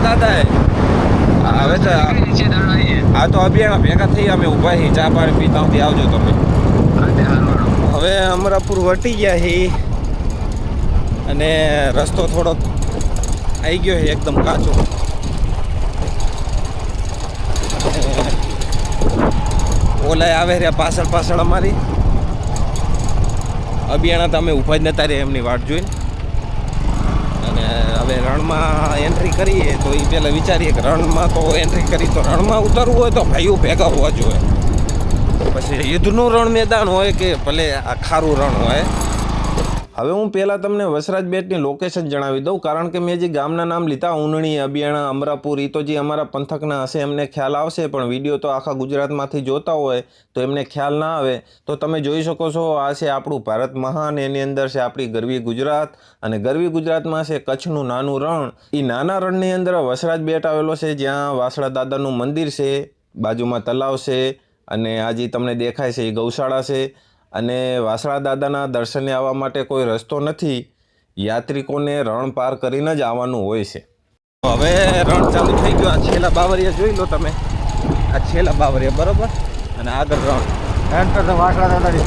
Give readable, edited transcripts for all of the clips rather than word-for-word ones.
દાદા હવે તો આ તો અભિયાણ ભેગા થઈ અમે ઊભા છીએ ચા પાણી પીતા સુધી આવજો તમે. હવે અમરાપુર વટી ગયા છીએ અને રસ્તો થોડોક આવી ગયો છે એકદમ કાચો. ઓલા આવે રહ્યા પાછળ પાછળ અમારી અભિયાણા તો અમે ઊભા જ નતા રહ્યા એમની વાટ જોઈને. અને હવે રણમાં એન્ટ્રી કરીએ તો એ પહેલાં વિચારીએ કે રણમાં તો એન્ટ્રી કરી તો રણમાં ઉતરવું હોય તો ભાઈઓ ભેગા હોવા જોઈએ. પછી યુદ્ધનું રણ મેદાન હોય કે ભલે આ ખારું રણ હોય. હવે હું પહેલાં તમને વસરાજ બેટની લોકેશન જણાવી દઉં, કારણ કે મેં જે ગામના નામ લીધા ઉનણી, અબિયાણા, અમરાપુર, એ તો જે અમારા પંથકના હશે એમને ખ્યાલ આવશે, પણ વિડીયો તો આખા ગુજરાતમાંથી જોતા હોય તો એમને ખ્યાલ ના આવે. તો તમે જોઈ શકો છો આ છે આપણું ભારત મહાન, એની અંદર છે આપણી ગરવી ગુજરાત, અને ગરવી ગુજરાતમાં છે કચ્છનું નાનું રણ. એ નાના રણની અંદર વસરાજ બેટ આવેલો છે, જ્યાં વાસળા દાદાનું મંદિર છે, બાજુમાં તલાવ છે, અને આ જે તમને દેખાય છે એ ગૌશાળા છે. અને વાસળા દાદાના દર્શને આવવા માટે કોઈ રસ્તો નથી, યાત્રિકોને રણ પાર કરીને જ આવવાનું હોય છે. હવે રણ ચાલુ થઈ ગયો. આ છેલ્લા બાવરિયા જોઈ લો તમે, આ છેલ્લા બાવરિયા બરોબર, અને આગળ રણ વાસળા દાદાની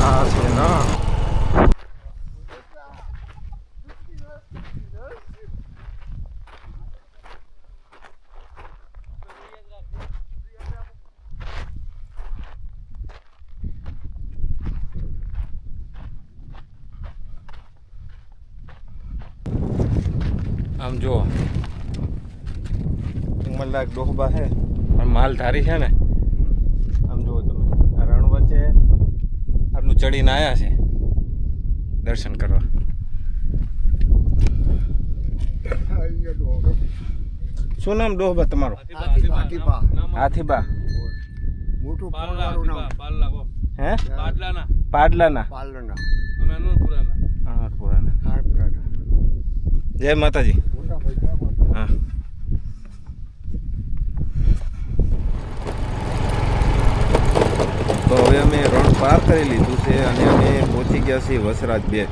હા છે ના. આમ જુઓ ઉમરલાયક ડોહબા છે પણ માલધારી છે ને. આમ જુઓ તમે આ રણ વચ્ચે આટલું ચડીને આવ્યા છે દર્શન કરવા. શું નામ ડોહબા તમારું? હાથીબા. હે પાડલાના. જય માતાજી. હા તો હવે અમે રણ પાર કરી લીધું છે અને અમે પહોંચી ગયા છીએ વસરાજ બેટ.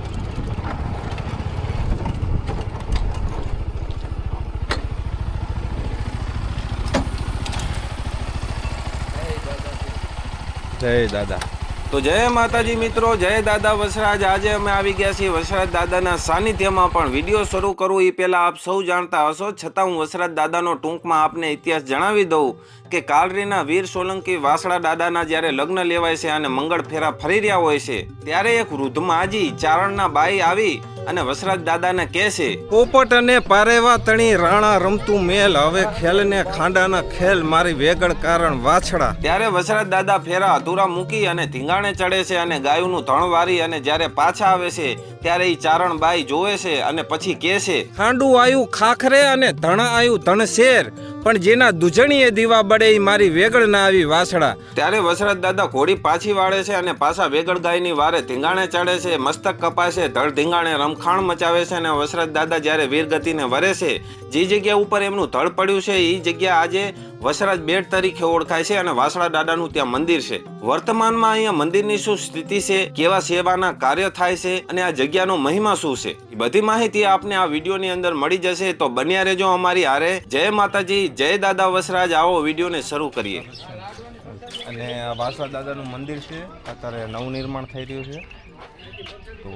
જય દાદા. તો જય માતાજી મિત્રો, જય દાદા વસરાજ. આજે અમે આવી ગયા છીએ વસરાજ દાદાના સાનિધ્યમાં. પણ વિડીયો શરૂ કરું એ પહેલાં આપ સૌ જાણતા હશો, છતાં હું વસરાજ દાદાનો ટૂંકમાં આપને ઇતિહાસ જણાવી દઉં કે કાલરીના વીર સોલંકી વાસળા દાદાના જ્યારે લગ્ન લેવાય છે અને મંગળ ફેરા ફરી રહ્યા હોય છે, ત્યારે એક વૃદ્ધ માજી ચારણના બાઈ આવી અને વસરાજ દાદાને કહે છે, પોપટ અને પારેવા તણી રાણા રમતું મેલ, હવે ખેલને ખાંડાના ખેલ, મારી વેગળ કારણ વાછડા. ત્યારે વસરાજ દાદા ફેરા અધૂરા મૂકી અને ધીંગાણે ચડે છે અને ગાયુંનું ધણ વારી અને જ્યારે પાછા આવે છે ત્યારે એ ચારણ બાઈ જોવે છે અને પછી કહે છે, ખાંડું આયું ખાખરે અને ધણ આયું ધણ શેર, પણ જેના દુજણીએ દીવા બળે એ મારી વેગળ ના આવી વાછડા. ત્યારે વસરાજ દાદા ઘોડી પાછી વાળે છે અને પાછા વેગળ ગાયની વારે ધીંગાણે ચડે છે, મસ્તક કપાય છે, ધડ ધીંગાણે રમખાણ મચાવે છે. અને વસરાજ દાદા જ્યારે વીરગતિને વરે છે, જે જગ્યા ઉપર એમનું ધડ પડ્યું છે એ જગ્યા આજે વસરાજ બેટ તરીકે ઓળખાય છે અને વાસળા દાદાનું ત્યાં મંદિર છે. વર્તમાનમાં અહીંયા મંદિરની શું સ્થિતિ છે, કેવા સેવાના કાર્ય થાય છે અને આ જગ્યાનો મહિમા શું છે, એ બધી માહિતી આપને આ વિડીયોની અંદર મળી જશે. તો બન્યા રહેજો અમારી હારે. જય માતાજી, જય દાદા વસરાજ. આવો વિડીયોને શરૂ કરીએ. અને આ વાસળા દાદાનું મંદિર છે, અત્યારે નવનિર્માણ થઈ રહ્યું છે. તો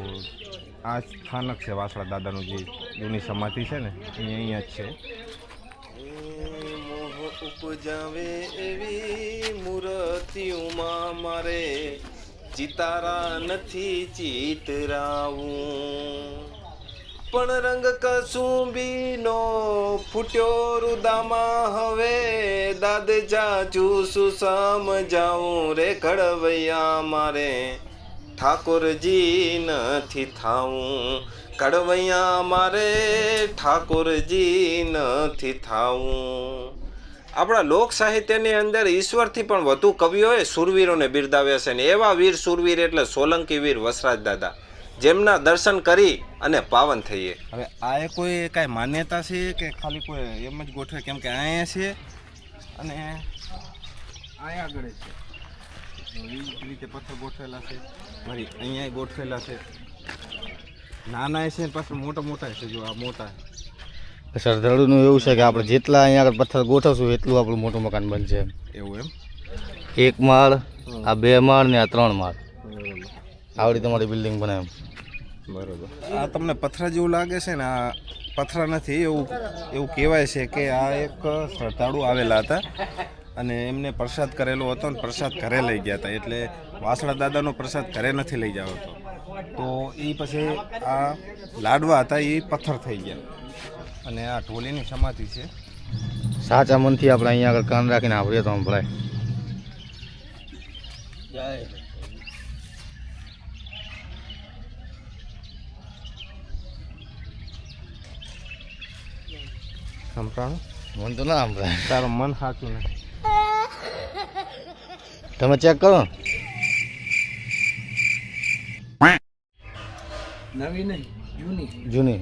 આ સ્થાનક છે વાસળા દાદાનું, જે જૂની સમાધિ છે ને અહીંયા જ છે. ઉપજાવે એવી મૂર્તિઓમાં મારે ચિતારા નથી ચિતરાવું, પણ રંગ કસુંબીનો ફૂટ્યો રુદામાં, હવે દાદ ચાચું શું સમજાવું રે કડવૈયા, મારે ઠાકોરજી નથી થાવું, કડવૈયા મારે ઠાકોરજી નથી થાવું. આપણા લોક સાહિત્યની અંદર ઈશ્વરથી પણ વધુ કવિઓએ શૂરવીરોને બિરદાવ્યા છે, ને એવા વીર શૂરવીર એટલે સોલંકી વીર વસરાજ દાદા, જેમના દર્શન કરી અને પાવન થઈએ. હવે આ કોઈ કાંઈ માન્યતા છે કે ખાલી કોઈ એમ જ ગોઠવે? કેમ કે અહીંયા છે અને અહીંયા આગળ છે, એ રીતે પથ્થર ગોઠવેલા છે, વળી અહીંયા ગોઠવેલા છે, નાના છે પાછળ મોટા મોટા છે. જો આ મોટા શ્રદ્ધાળુનું એવું છે કે આપણે જેટલા અહીંયા આગળ પથ્થર ગોઠવશું એટલું આપણું મોટું મકાન બનશે. એવું એમ? 1 માળ, આ 2 માળ ને આ 3 માળ, આવડી તમારી બિલ્ડિંગ બને એમ. બરોબર. આ તમને પથરા જેવું લાગે છે ને? આ પથરા નથી, એવું કહેવાય છે કે આ એક શ્રદ્ધાળુ આવેલા હતા અને એમને પ્રસાદ કરેલો હતો ને પ્રસાદ ઘરે લઈ ગયા હતા. એટલે વાસણા દાદાનો પ્રસાદ ઘરે નથી લઈ જવો હતો, તો એ પછી આ લાડવા હતા એ પથ્થર થઈ ગયા. અને આ ઢોલીની સમાધિ છે. સાચા મનથી આપણે અહીંયા આગળ કાન રાખીને આવડીએ તો ભરાય. સંભળાણું મન તો ના સંભળાય. તારું મન સાચું નથી. તમે ચેક કરો. નવી નહીં, જૂની. જૂની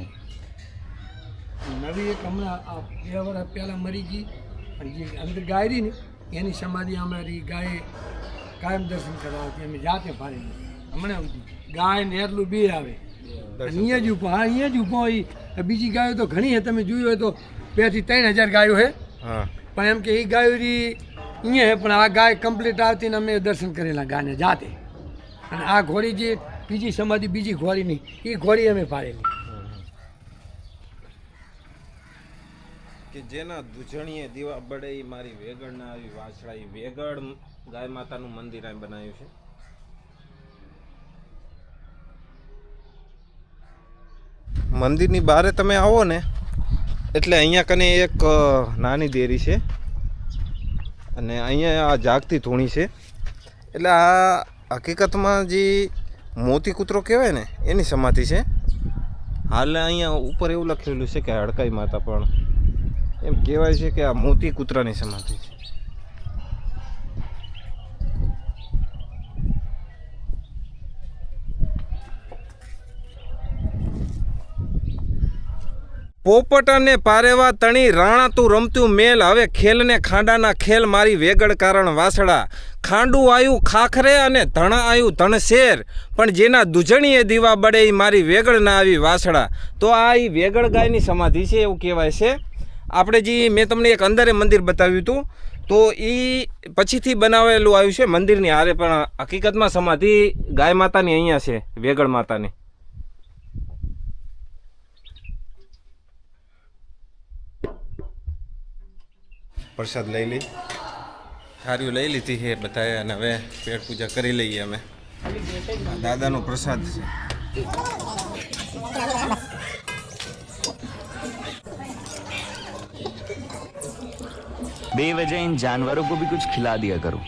નવી એક હમણાં 2 વર્ષ પહેલાં મરી ગઈ, અને જે અંદર ગાય રહી ને એની સમાધિ અમારી ગાયે કાયમ દર્શન કરવા હતી. અમે જાતે ફાડીને હમણાં ગાય ને એટલું બી આવે અહીંયા જ ઉભો. હા, અહીંયા જ ઉભો હોય. બીજી ગાયો તો ઘણી છે, તમે જોયું હોય તો 2 થી 3 હજાર ગાયો છે. પણ એમ કે એ ગાયો અહીંયા છે, પણ આ ગાય કમ્પ્લીટ આવતી ને અમે દર્શન કરેલા ગાયને જાતે. અને આ ઘોડી જે બીજી સમાધિ બીજી ઘોડીની એ ઘોડી અમે પાડેલી. કે જેના દુજણીએ દીવા બળે ઈ મારી વેગડ ના આવી વાછડા. ઈ વેગડ ગાય માતાનું મંદિર અહીં બનાવ્યું છે. મંદિરની બહાર તમે આવો ને એટલે અહીંયા કને એક નાની દેરી છે અને અહીંયા આ જાગતી ધૂણી છે. એટલે આ હકીકતમાં જે મોતી કૂતરો કહેવાય ને એની સમાધિ છે. હાલ અહીંયા ઉપર એવું લખેલું છે કે હડકાઈ માતા, પણ એમ કહેવાય છે કે આ મોતી કૂતરાની સમાધિ છે. પોપટ અને પારેવા તણી રાણા તું રમતું મેલ, હવે ખેલને ખાંડાના ખેલ મારી વેગડ કારણ વાસડા. ખાંડું આયું ખાખરે અને ધણા આયું ધણશેર, પણ જેના દુજણીએ દીવા બળે ઈ મારી વેગડ ના આવી વાસડા. તો આ ઈ વેગડ ગાયની સમાધિ છે એવું કહેવાય છે. આપણે જે મેં તમને એક અંદરે મંદિર બતાવ્યું હતું, તો એ પછીથી બનાવેલું આવ્યું છે મંદિરની હારે, પણ હકીકતમાં સમાધિ ગાય માતાની અહીંયા છે, વેગડ માતાની. પ્રસાદ લઈ લઈ, થાળીઓ લઈ લીધી છે બધાએ, અને હવે પેટ પૂજા કરી લઈએ અમે. દાદાનો પ્રસાદ છે. बेवजह इन जानवरों को भी कुछ खिला दिया करो.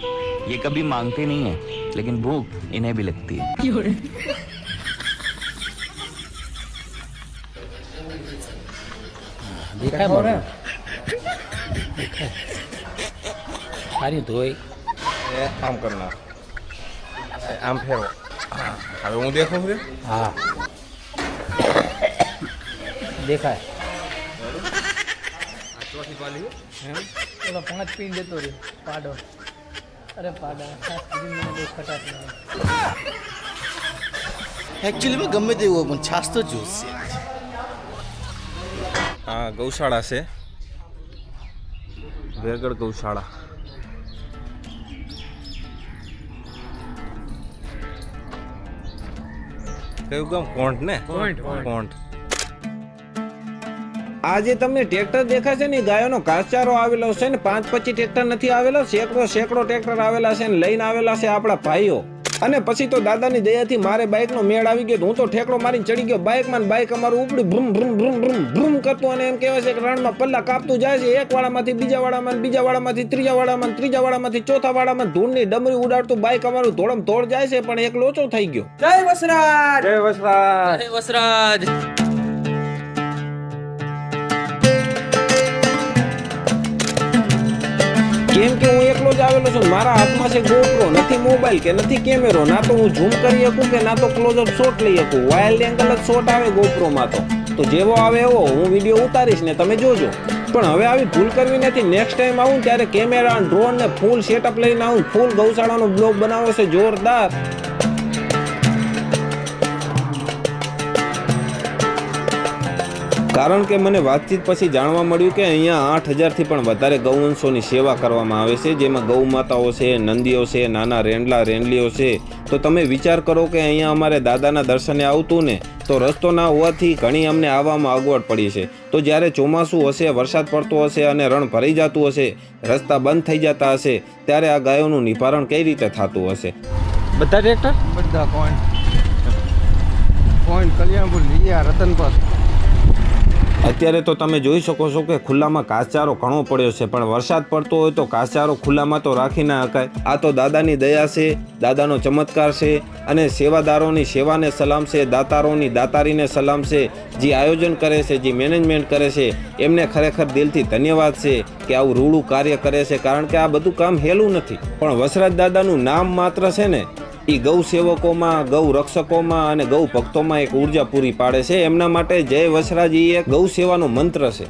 ये कभी मांगते नहीं है, लेकिन भूख इन्हें भी लगती है. સારી ધોઈ આમ કરના, આમ ફેરવો. હવે હું દેખું છું. હા દેખાય. ચોથી પાલી પેલો 5 પીન જતો રહ્યો પાડો. અરે પાડા ખાસ કરીને બહુ ખટાશ લાગે. એકચ્યુઅલીમાં ગમે તે હોય પણ છાશ તો જોશે. આ ગૌશાળા છે, વેગડ ગૌશાળા. કયું ગામ? કોંટ ને? કોંટ. આ જે તમને ટ્રેક્ટર દેખાય છે ને, ગાયોનો ઘાસચારો આવેલો છે ને. 5-25 ટ્રેક્ટર નથી આવેલો, સેંકડો ટ્રેક્ટર આવેલા છે ને લઈને આવેલા છે આપણા ભાઈઓ. અને પછી તો દાદાની દયાથી મારે બાઇકનો મેળ આવી ગયો. હું તો ઠેકડો મારીને ચડી ગયો બાઇકમાં, ને બાઇક અમારું ઉપડી ભ્રુમ ભ્રુમ ભ્રુમ ભ્રુમ ભ્રુમ કરતું. અને એમ કહેવાય છે કે રણમાં પલ્લા કાપતું જાય છે. એક વાડામાંથી બીજા વાડામાં, બીજા વાડામાંથી ત્રીજા વાડામાં, ત્રીજા વાડામાંથી ચોથા વાડામાં ધૂળની ડમરી ઉડાડતું બાઇક અમારું ધોળમ ધોળ જાય છે. પણ એક લોચો થઈ ગયો. જય વસરાજ, જય વસરાજ, જય વસરાજ. કેમ કે હું એકલો જ આવેલો છું. મારા હાથમાં છે ગોપ્રો, નથી મોબાઈલ કે નથી કેમેરો. ના તો હું ઝૂમ કરી શકું કે ના તો ક્લોઝઅપ શોટ લઈ શકું. વાઇલ્ડ એંગલ જ શોટ આવે ગોપ્રોમાં. તો જેવો આવે એવો હું વિડીયો ઉતારીશ ને તમે જોજો. પણ હવે આવી ભૂલ કરવી નથી. નેક્સ્ટ ટાઈમ આવું ત્યારે કેમેરા, ડ્રોન ને ફૂલ સેટઅપ લઈને આવું. ફૂલ ગૌશાળાનો બ્લોગ બનાવ્યો છે જોરદાર. કારણ કે મને વાતચીત પછી જાણવા મળ્યું કે અહીંયા 8,000થી પણ વધારે ગૌવંશોની સેવા કરવામાં આવે છે, જેમાં ગૌ માતાઓ છે, નંદીઓ છે, નાના રેંડલા રેંડલીઓ છે. તો તમે વિચાર કરો કે અહીંયા અમારે દાદાના દર્શને આવતું ને તો રસ્તો ના હોવાથી ઘણી અમને આવવામાં અગવડ પડી છે. તો જ્યારે ચોમાસું હશે, વરસાદ પડતો હશે અને રણ ભરાઈ જતું હશે, રસ્તા બંધ થઈ જતા હશે, ત્યારે આ ગાયોનું નિવારણ કઈ રીતે થતું હશે? બધા ટ્રેક્ટર બધા કોઈન કલ્યાણપુર લીયા રતનપર. અત્યારે તો તમે જોઈ શકો છો કે ખુલ્લામાં ઘાસચારો ઘણો પડ્યો છે, પણ વરસાદ પડતો હોય તો ઘાસચારો ખુલ્લામાં તો રાખી ના શકાય. આ તો દાદાની દયા છે, દાદાનો ચમત્કાર છે અને સેવાદારોની સેવાને સલામ છે, દાતારોની દાતારીને સલામ છે. જે આયોજન કરે છે, જે મેનેજમેન્ટ કરે છે, એમને ખરેખર દિલથી ધન્યવાદ છે કે આવું રૂડું કાર્ય કરે છે, કારણ કે આ બધું કામ હેલું નથી. પણ વસરાજ દાદાનું નામ માત્ર છે ને, એ ગૌ સેવકોમાં, ગૌ રક્ષકોમાં અને ગૌ ભક્તોમાં એક ઉર્જા પૂરી પાડે છે. એમના માટે જય વસરાજ એ એક ગૌ સેવાનો મંત્ર છે.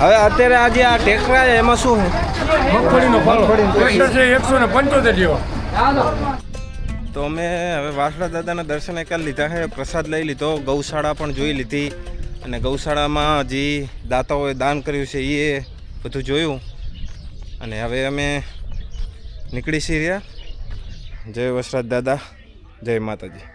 હવે અત્યારે આજે આ ટેકરા એમાં શું તો અમે હવે વાસણા દાદાના દર્શને કરી લીધા છે, પ્રસાદ લઈ લીધો, ગૌશાળા પણ જોઈ લીધી અને ગૌશાળામાં જે દાતાઓએ દાન કર્યું છે એ બધું જોયું અને હવે અમે નીકળી છીએ રહ્યા. જય વસરાજ દાદા, જય માતાજી.